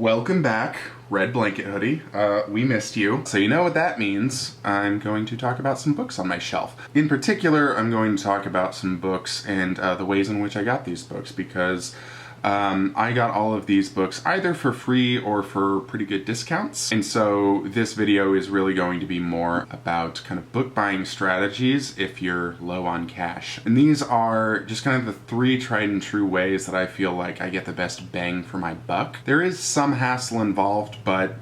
Welcome back, Red Blanket Hoodie. We missed you. So you know what that means. I'm going to talk about some books on my shelf. In particular, I'm going to talk about some books and the ways in which I got these books, because I got all of these books either for free or for pretty good discounts. And so this video is really going to be more about kind of book buying strategies if you're low on cash. And these are just kind of the three tried and true ways that I feel like I get the best bang for my buck. There is some hassle involved, but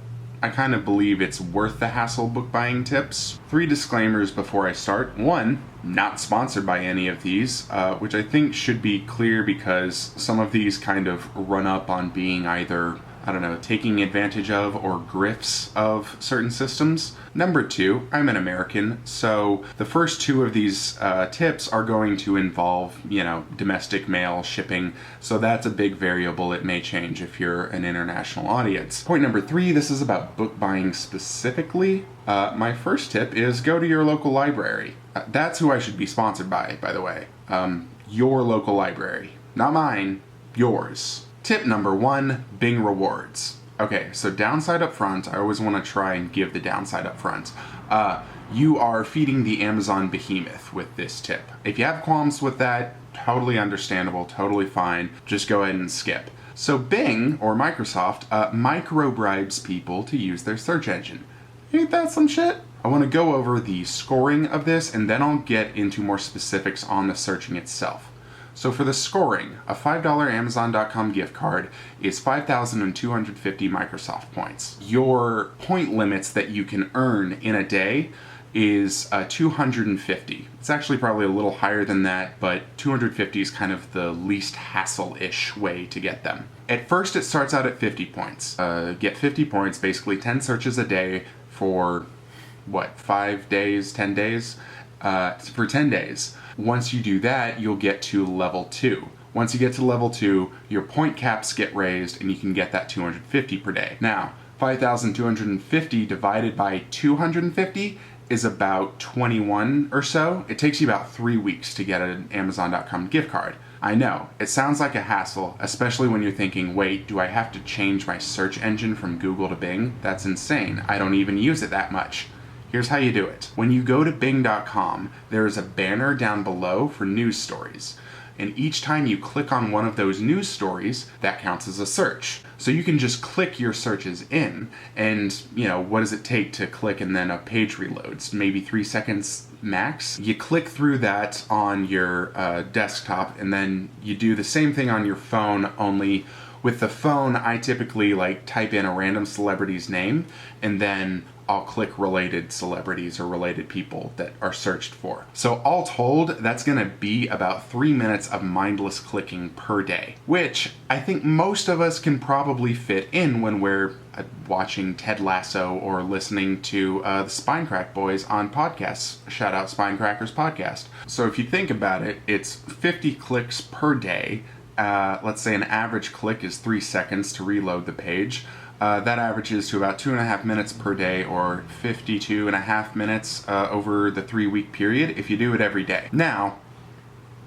I kind of believe it's worth the hassle book buying tips. 3 disclaimers before I start. 1, not sponsored by any of these, which I think should be clear because some of these kind of run up on being either, I don't know, taking advantage of or grifts of certain systems. Number 2, I'm an American, so the first 2 of these tips are going to involve, domestic mail shipping, so that's a big variable. It may change if you're an international audience. Point number 3, this is about book buying specifically. My first tip is go to your local library. That's who I should be sponsored by the way. Your local library. Not mine, yours. Tip number 1, Bing rewards. Okay, so downside up front, I always want to try and give the downside up front. You are feeding the Amazon behemoth with this tip. If you have qualms with that, totally understandable, totally fine. Just go ahead and skip. So Bing, or Microsoft, micro-bribes people to use their search engine. Ain't that some shit? I want to go over the scoring of this, and then I'll get into more specifics on the searching itself. So for the scoring, a $5 Amazon.com gift card is 5,250 Microsoft points. Your point limits that you can earn in a day is 250. It's actually probably a little higher than that, but 250 is kind of the least hassle-ish way to get them. At first it starts out at 50 points. Get 50 points, basically 10 searches a day for, 5 days, 10 days? For 10 days. Once you do that, you'll get to level 2. Once you get to level 2, your point caps get raised and you can get that 250 per day. Now, 5,250 divided by 250 is about 21 or so. It takes you about 3 weeks to get an Amazon.com gift card. I know, it sounds like a hassle, especially when you're thinking, wait, do I have to change my search engine from Google to Bing? That's insane. I don't even use it that much. Here's how you do it. When you go to Bing.com, there is a banner down below for news stories. And each time you click on one of those news stories, that counts as a search. So you can just click your searches in, and, what does it take to click and then a page reloads? Maybe 3 seconds max? You click through that on your desktop, and then you do the same thing on your phone, only with the phone, I typically type in a random celebrity's name, and then I'll click related celebrities or related people that are searched for. So all told, that's gonna be about 3 minutes of mindless clicking per day, which I think most of us can probably fit in when we're watching Ted Lasso or listening to the Spinecrack Boys on podcasts. Shout out Spinecrackers podcast. So if you think about it, it's 50 clicks per day. Let's say an average click is 3 seconds to reload the page. That averages to about 2.5 minutes per day, or 52.5 minutes over the 3-week period if you do it every day. Now,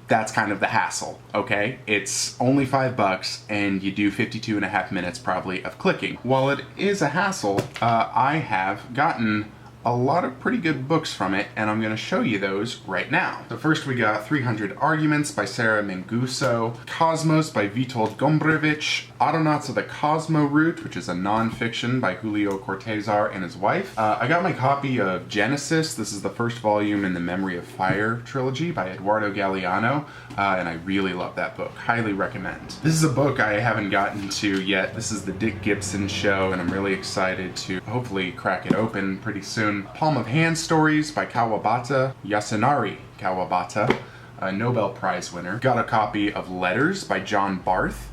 that's kind of the hassle, okay? It's only $5 and you do 52.5 minutes probably of clicking. While it is a hassle, I have gotten a lot of pretty good books from it, and I'm going to show you those right now. So first we got 300 Arguments by Sarah Manguso, Cosmos by Witold Gombrowicz, Autonauts of the Cosmo Route, which is a non-fiction by Julio Cortázar and his wife. I got my copy of Genesis. This is the first volume in the Memory of Fire trilogy by Eduardo Galeano, and I really love that book. Highly recommend. This is a book I haven't gotten to yet. This is the Dick Gibson Show, and I'm really excited to hopefully crack it open pretty soon. Palm of Hand Stories by Kawabata, Yasunari Kawabata, a Nobel Prize winner. Got a copy of Letters by John Barth,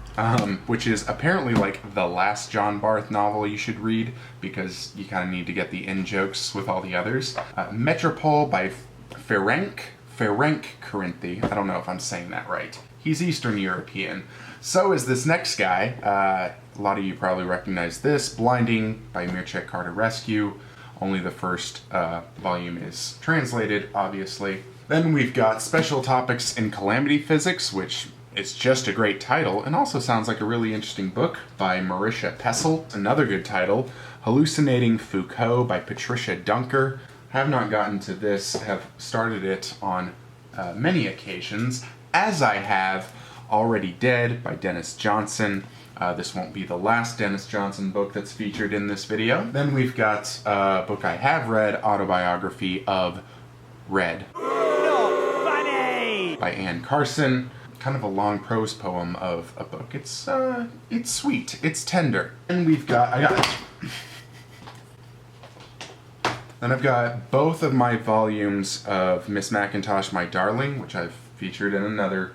which is apparently the last John Barth novel you should read because you kind of need to get the in-jokes with all the others. Metropole by Ferenc Corinthi. I don't know if I'm saying that right. He's Eastern European. So is this next guy. A lot of you probably recognize this. Blinding by Mircea Cartarescu. Only the first volume is translated, obviously. Then we've got Special Topics in Calamity Physics, which It's just a great title, and also sounds like a really interesting book by Marisha Pessel. Another good title, Hallucinating Foucault by Patricia Dunker. Have not gotten to this, have started it on many occasions, as I have Already Dead by Dennis Johnson. This won't be the last Dennis Johnson book that's featured in this video. Then we've got a book I have read, Autobiography of Red by Anne Carson. Kind of a long prose poem of a book. It's sweet, it's tender. And Then I've got both of my volumes of Miss Mackintosh, My Darling, which I've featured in another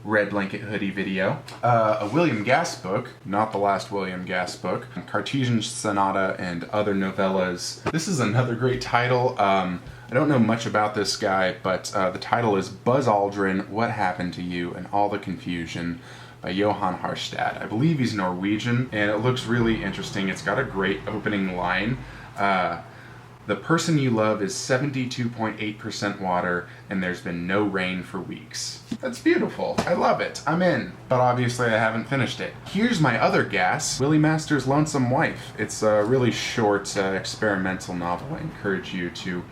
Red Blanket Hoodie video. A William Gass book, not the last William Gass book, Cartesian Sonata and Other Novellas. This is another great title. I don't know much about this guy, but the title is Buzz Aldrin, What Happened to You and All the Confusion by Johan Harstad. I believe he's Norwegian, and it looks really interesting. It's got a great opening line. The person you love is 72.8% water, and there's been no rain for weeks. That's beautiful. I love it. I'm in. But obviously I haven't finished it. Here's my other gas, Willie Master's Lonesome Wife. It's a really short experimental novel. I encourage you to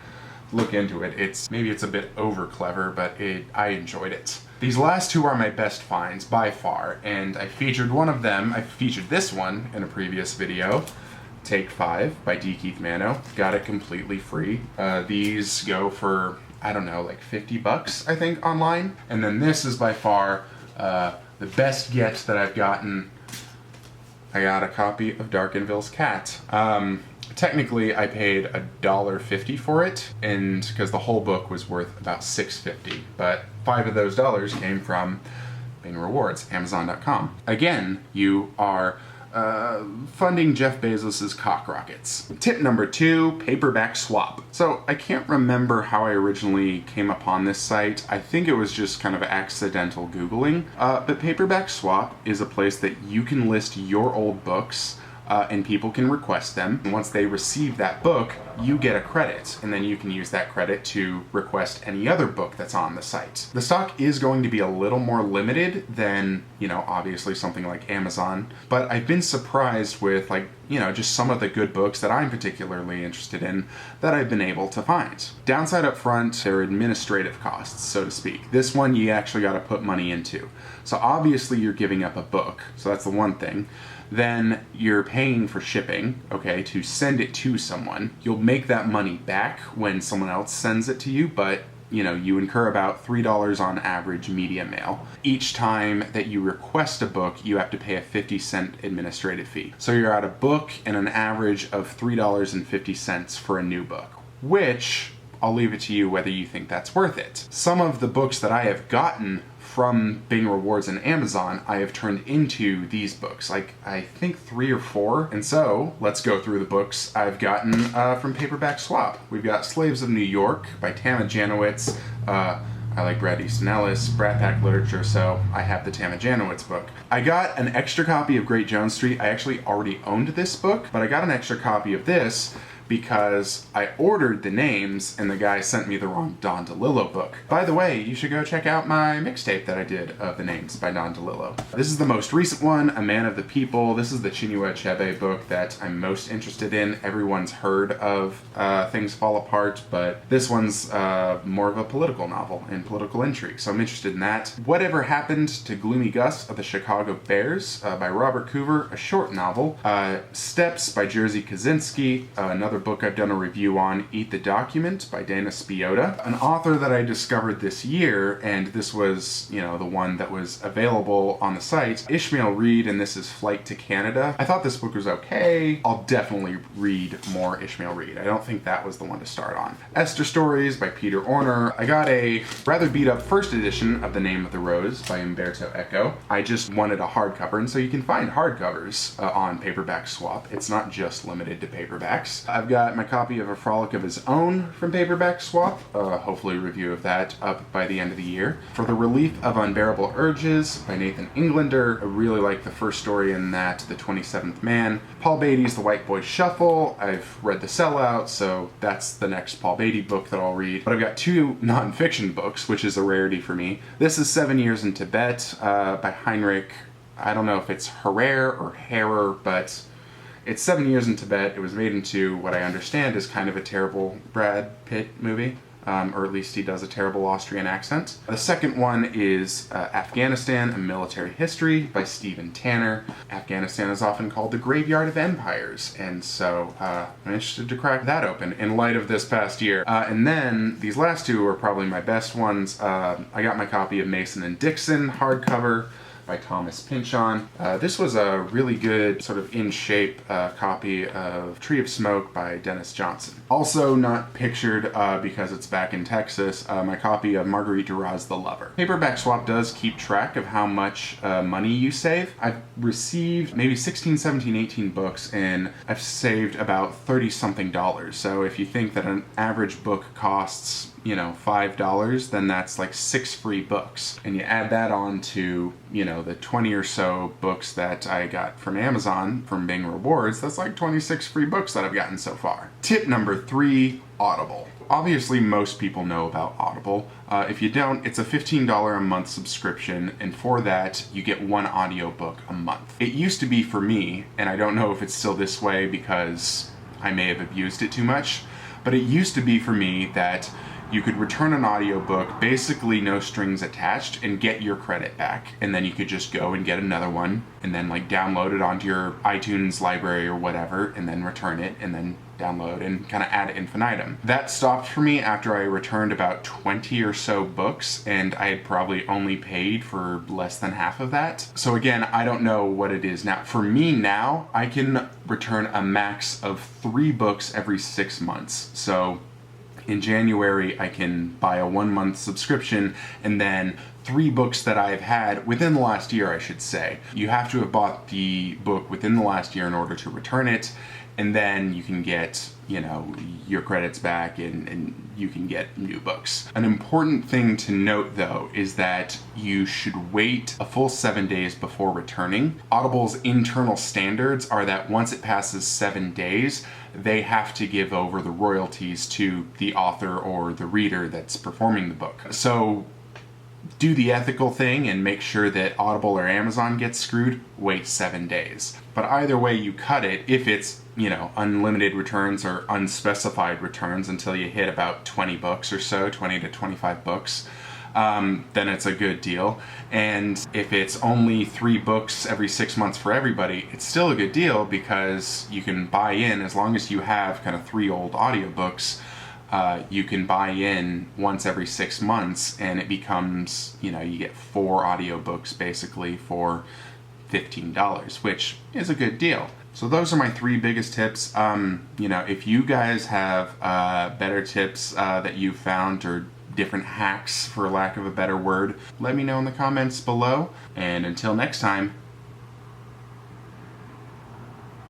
look into it. Maybe it's a bit over clever, but I enjoyed it. These last two are my best finds by far, and I featured one of them. I featured this one in a previous video. Take 5 by D. Keith Mano. Got it completely free. These go for, I don't know, like 50 bucks, I think, online. And then this is by far the best get that I've gotten. I got a copy of Darconville's Cat. Technically, I paid $1.50 for it, and because the whole book was worth about $6.50, but $5 of those dollars came from Bing Rewards, Amazon.com. Again, you are funding Jeff Bezos's cock rockets. Tip number 2, PaperbackSwap. So I can't remember how I originally came upon this site. I think it was just kind of accidental Googling. But PaperbackSwap is a place that you can list your old books and people can request them. And once they receive that book, you get a credit, and then you can use that credit to request any other book that's on the site. The stock is going to be a little more limited than, obviously something like Amazon, but I've been surprised with just some of the good books that I'm particularly interested in that I've been able to find. Downside up front, they're administrative costs, so to speak. This one you actually got to put money into. So obviously you're giving up a book, so that's the one thing. Then you're paying for shipping, okay, to send it to someone. You'll make that money back when someone else sends it to you, but you incur about $3 on average media mail. Each time that you request a book, you have to pay a 50-cent administrative fee. So you're at a book and an average of $3.50 for a new book, which I'll leave it to you whether you think that's worth it. Some of the books that I have gotten from Bing Rewards and Amazon, I have turned into these books, I think 3 or 4. And so, let's go through the books I've gotten from PaperbackSwap. We've got Slaves of New York by Tama Janowitz. I like Brad Easton Ellis, Brat Pack Literature, so I have the Tama Janowitz book. I got an extra copy of Great Jones Street. I actually already owned this book, but I got an extra copy of this because I ordered the names and the guy sent me the wrong Don DeLillo book. By the way, you should go check out my mixtape that I did of the names by Don DeLillo. This is the most recent one, A Man of the People. This is the Chinua Achebe book that I'm most interested in. Everyone's heard of Things Fall Apart, but this one's more of a political novel and political intrigue, so I'm interested in that. Whatever Happened to Gloomy Gus of the Chicago Bears by Robert Coover, a short novel. Steps by Jerzy Kaczynski, another book I've done a review on, Eat the Document by Dana Spiotta, an author that I discovered this year, and this was, the one that was available on the site, Ishmael Reed, and this is Flight to Canada. I thought this book was okay. I'll definitely read more Ishmael Reed. I don't think that was the one to start on. Esther Stories by Peter Orner. I got a rather beat up first edition of The Name of the Rose by Umberto Eco. I just wanted a hardcover, and so you can find hardcovers on PaperbackSwap. It's not just limited to paperbacks. I've I've got my copy of A Frolic of His Own from PaperbackSwap, hopefully a review of that up by the end of the year. For the Relief of Unbearable Urges by Nathan Englander, I really like the first story in that, The 27th Man. Paul Beatty's The White Boy Shuffle, I've read The Sellout, so that's the next Paul Beatty book that I'll read. But I've got 2 nonfiction books, which is a rarity for me. This is 7 Years in Tibet by Heinrich, I don't know if it's Herrera or Herrer, but it's 7 Years in Tibet. It was made into what I understand is kind of a terrible Brad Pitt movie, or at least he does a terrible Austrian accent. The second one is Afghanistan, A Military History by Stephen Tanner. Afghanistan is often called the graveyard of empires, and so I'm interested to crack that open in light of this past year. And then these last 2 are probably my best ones. I got my copy of Mason and Dixon hardcover by Thomas Pynchon. This was a really good, sort of in-shape copy of Tree of Smoke by Dennis Johnson. Also not pictured because it's back in Texas, my copy of Marguerite Duras' The Lover. PaperbackSwap does keep track of how much money you save. I've received maybe 16, 17, 18 books, and I've saved about $30-something. So if you think that an average book costs, you know, $5, then that's like 6 free books. And you add that on to, you know, the 20 or so books that I got from Amazon from Bing Rewards, that's like 26 free books that I've gotten so far. Tip number 3, Audible. Obviously, most people know about Audible. If you don't, it's a $15 a month subscription, and for that, you get 1 audiobook a month. It used to be for me, and I don't know if it's still this way because I may have abused it too much, but it used to be for me that you could return an audiobook, basically no strings attached, and get your credit back. And then you could just go and get another one, and then like download it onto your iTunes library or whatever, and then return it, and then download and kind of ad infinitum. That stopped for me after I returned about 20 or so books, and I had probably only paid for less than half of that. So again, I don't know what it is now. For me now, I can return a max of 3 books every 6 months. So in January, I can buy a 1-month subscription, and then 3 books that I've had within the last year, I should say. You have to have bought the book within the last year in order to return it, and then you can get, you know, your credits back and you can get new books. An important thing to note, though, is that you should wait a full 7 days before returning. Audible's internal standards are that once it passes 7 days, they have to give over the royalties to the author or the reader that's performing the book. So do the ethical thing and make sure that Audible or Amazon gets screwed, wait 7 days. But either way you cut it, if it's, you know, unlimited returns or unspecified returns until you hit about 20 books or so, 20 to 25 books, then it's a good deal. And if it's only 3 books every 6 months for everybody, it's still a good deal because you can buy in as long as you have kind of 3 old audiobooks. You can buy in once every 6 months, and it becomes, you know, you get 4 audiobooks basically for $15, which is a good deal. So those are my 3 biggest tips. You know, if you guys have better tips that you've found, or different hacks, for lack of a better word, let me know in the comments below. And until next time,